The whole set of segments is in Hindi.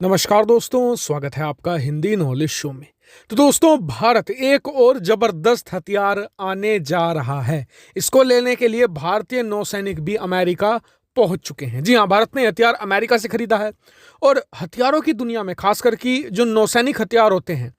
नमस्कार दोस्तों, स्वागत है आपका हिंदी नॉलेज शो में। तो दोस्तों, भारत एक और जबरदस्त हथियार आने जा रहा है। इसको लेने के लिए भारतीय नौसैनिक भी अमेरिका पहुंच चुके हैं। जी हां, भारत ने हथियार अमेरिका से खरीदा है और हथियारों की दुनिया में खासकर कि जो नौसैनिक हथियार होते हैं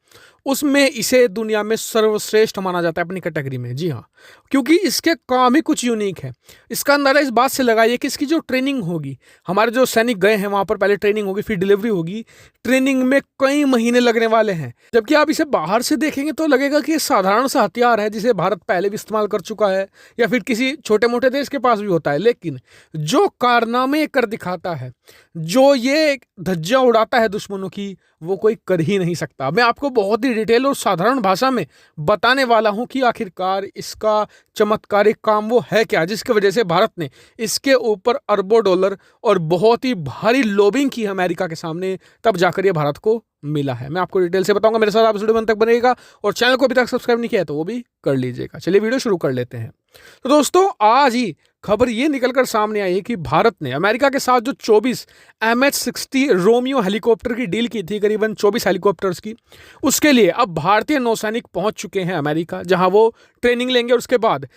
उसमें इसे दुनिया में सर्वश्रेष्ठ माना जाता है अपनी कैटेगरी में। जी हाँ, क्योंकि इसके काम ही कुछ यूनिक है। इसका अंदाजा इस बात से लगाइए कि इसकी जो ट्रेनिंग होगी, हमारे जो सैनिक गए हैं वहां पर पहले ट्रेनिंग होगी, फिर डिलीवरी होगी। ट्रेनिंग में कई महीने लगने वाले हैं, जबकि आप इसे बाहर से देखेंगे तो लगेगा कि ये साधारण सा हथियार है जिसे भारत पहले भी इस्तेमाल कर चुका है या फिर किसी छोटे मोटे देश के पास भी होता है। लेकिन जो कारनामे कर दिखाता है, जो ये धज्जियां उड़ाता है दुश्मनों की, वो कोई कर ही नहीं सकता। मैं आपको बहुत ही डिटेल और साधारण भाषा में बताने वाला हूं कि आखिरकार इसका चमत्कारिक काम वो है क्या, जिसकी वजह से भारत ने इसके ऊपर अरबों डॉलर और बहुत ही भारी लॉबिंग की अमेरिका के सामने, तब जाकर ये भारत को मिला है। मैं आपको डिटेल से बताऊंगा। मेरे साथ आप वीडियो में तक बनेगा और चैनल को अभी तक सब्सक्राइब नहीं किया है तो वो भी कर लीजिएगा। चलिए वीडियो शुरू कर लेते हैं। तो दोस्तों, आज ही खबर ये निकलकर सामने आई है कि भारत ने अमेरिका के साथ जो 24 MH-60 रोमियो हेलीकॉप्टर की डील की थी, करीबन 24 हेलीकॉप्टर्स की, उसके लिए अब भारतीय नौसैनिक पहुंच चुके हैं अमेरिका, जहां वो ट्रेनिंग लेंगे और उसके बाद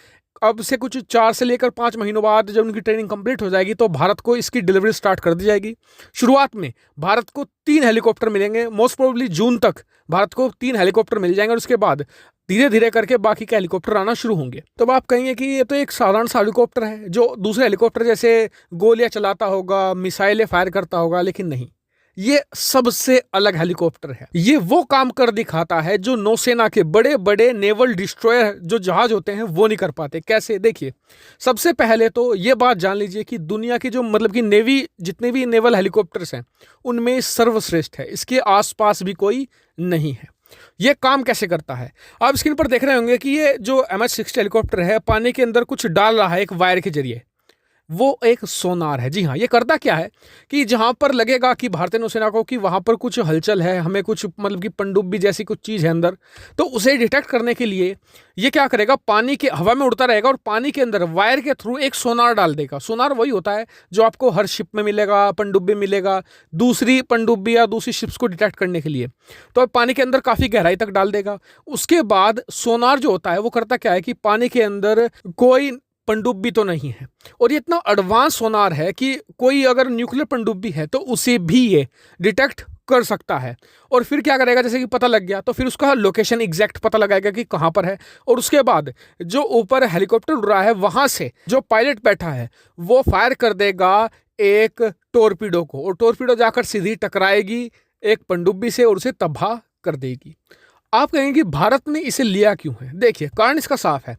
अब से कुछ 4 से लेकर 5 महीनों बाद जब उनकी ट्रेनिंग कंप्लीट हो जाएगी तो भारत को इसकी डिलीवरी स्टार्ट कर दी जाएगी। शुरुआत में भारत को 3 हेलीकॉप्टर मिलेंगे। मोस्ट प्रोबेबली जून तक भारत को 3 हेलीकॉप्टर मिल जाएंगे और उसके बाद धीरे धीरे करके बाकी के हेलीकॉप्टर आना शुरू होंगे। तो आप कहेंगे कि ये तो एक साधारण सा हेलीकॉप्टर है जो दूसरे हेलीकॉप्टर जैसे गोलियां चलाता होगा, मिसाइलें फायर करता होगा, लेकिन नहीं, ये सबसे अलग हेलीकॉप्टर है। ये वो काम कर दिखाता है जो नौसेना के बड़े बड़े नेवल डिस्ट्रॉयर जो जहाज होते हैं वो नहीं कर पाते। कैसे? देखिए, सबसे पहले तो ये बात जान लीजिए कि दुनिया की जो मतलब कि नेवी, जितने भी नेवल हेलीकॉप्टर्स हैं उनमें सर्वश्रेष्ठ है। इसके आसपास भी कोई नहीं है। ये काम कैसे करता है? आप स्क्रीन पर देख रहे होंगे कि ये जो MH-60 हेलीकॉप्टर है पानी के अंदर कुछ डाल रहा है एक वायर के जरिए। वो एक सोनार है। जी हाँ, ये करता क्या है कि जहां पर लगेगा कि भारतीय नौसेना को कि वहां पर कुछ हलचल है, हमें कुछ मतलब कि पनडुब्बी जैसी कुछ चीज़ है अंदर, तो उसे डिटेक्ट करने के लिए ये क्या करेगा, पानी के हवा में उड़ता रहेगा और पानी के अंदर वायर के थ्रू एक सोनार डाल देगा। सोनार वही होता है जो आपको हर शिप में मिलेगा, पनडुब्बी मिलेगा, दूसरी पनडुब्बी या दूसरी शिप्स को डिटेक्ट करने के लिए। तो पानी के अंदर काफ़ी गहराई तक डाल देगा। उसके बाद सोनार जो होता है वो करता क्या है कि पानी के अंदर कोई पनडुब्बी तो नहीं है, और ये इतना एडवांस सोनार है कि कोई अगर न्यूक्लियर पनडुब्बी है तो उसे भी ये डिटेक्ट कर सकता है। और फिर क्या करेगा, जैसे कि पता लग गया तो फिर उसका लोकेशन एग्जैक्ट पता लगाएगा कि कहाँ पर है, और उसके बाद जो ऊपर हेलीकॉप्टर उड़ रहा है वहां से जो पायलट बैठा है वो फायर कर देगा एक टोरपीडो को, और टोरपीडो जाकर सीधी टकराएगी एक पनडुब्बी से और उसे तबाह कर देगी। आप कहेंगे कि भारत ने इसे लिया क्यों है? देखिए, कारण इसका साफ है।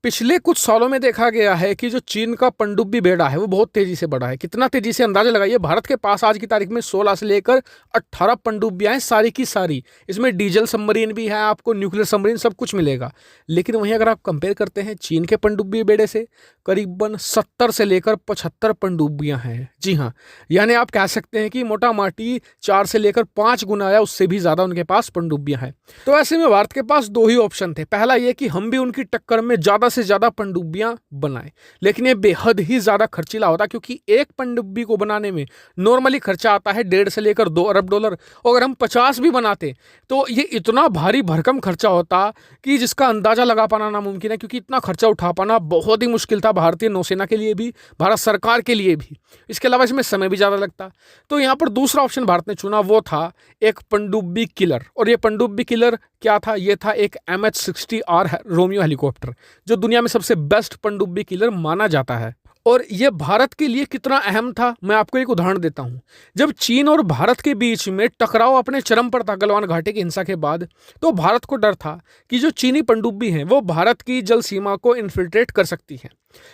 पिछले कुछ सालों में देखा गया है कि जो चीन का पनडुब्बी बेड़ा है वो बहुत तेजी से बढ़ा है। कितना तेजी से, अंदाजा लगाइए। भारत के पास आज की तारीख में 16 से लेकर 18 पनडुब्बियां हैं, सारी की सारी। इसमें डीजल सबमरीन भी है, आपको न्यूक्लियर सबमरीन, सब कुछ मिलेगा। लेकिन वहीं अगर आप कंपेयर करते हैं चीन के पनडुब्बी बेड़े से, करीबन 70 से लेकर 75 पनडुब्बियां हैं। जी हाँ, यानी आप कह सकते हैं कि मोटा माटी 4 से लेकर 5 गुना या उससे भी ज्यादा उनके पास पनडुब्बियां हैं। तो ऐसे में भारत के पास 2 ही ऑप्शन थे। पहला ये कि हम भी उनकी टक्कर में ज्यादा से ज्यादा पनडुब्बियां बनाएं, लेकिन ये बेहद ही ज्यादा खर्चीला होता, क्योंकि एक पनडुब्बी को बनाने में नॉर्मली खर्चा आता है 1.5 से लेकर 2 अरब डॉलर। और अगर हम 50 भी बनाते तो ये इतना भारी भरकम खर्चा होता कि जिसका अंदाजा लगा पाना नामुमकिन है, क्योंकि इतना खर्चा उठा पाना बहुत ही मुश्किल था भारतीय नौसेना के लिए भी, भारत सरकार के लिए भी। इसके अलावा इसमें समय भी ज्यादा लगता। तो यहाँ पर दूसरा ऑप्शन भारत ने चुना, वो था एक पनडुब्बी किलर। और ये पनडुब्बी किलर क्या था? ये था एक MH-60R रोमियो हेलीकॉप्टर, जो दुनिया में सबसे बेस्ट पनडुब्बी किलर माना जाता है। और ये भारत के लिए कितना अहम था, मैं आपको एक उदाहरण देता हूं। जब चीन और भारत के बीच में टकराव अपने चरम पर था गलवान घाटी की हिंसा के बाद, तो भारत को डर था कि जो चीनी पनडुब्बी हैं वो भारत की जल सीमा को इन्फिल्ट्रेट कर सकती हैं।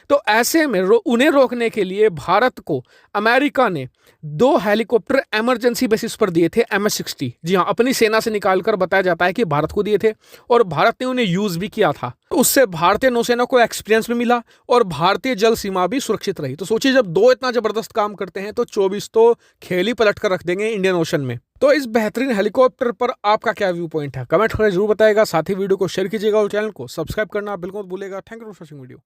तो ऐसे में उन्हें रोकने के लिए भारत को अमेरिका ने 2 हेलीकॉप्टर इमरजेंसी बेसिस पर दिए थे, MH-60। जी हाँ, अपनी सेना से निकालकर बताया जाता है कि भारत को दिए थे और भारत ने उन्हें यूज भी किया था। उससे भारतीय नौसेना को एक्सपीरियंस भी मिला और भारतीय जल सीमा भी सुरक्षित रही। तो सोचिए, जब 2 इतना जबरदस्त काम करते हैं तो 24 तो खेल ही पलट कर रख देंगे इंडियन ओशन में। तो इस बेहतरीन हेलीकॉप्टर पर आपका क्या व्यू पॉइंट है, कमेंट करके जरूर बताएगा। साथ ही वीडियो को शेयर कीजिएगा और चैनल को सब्सक्राइब करना बिल्कुल मत भूलिएगा। Thank you for watching video.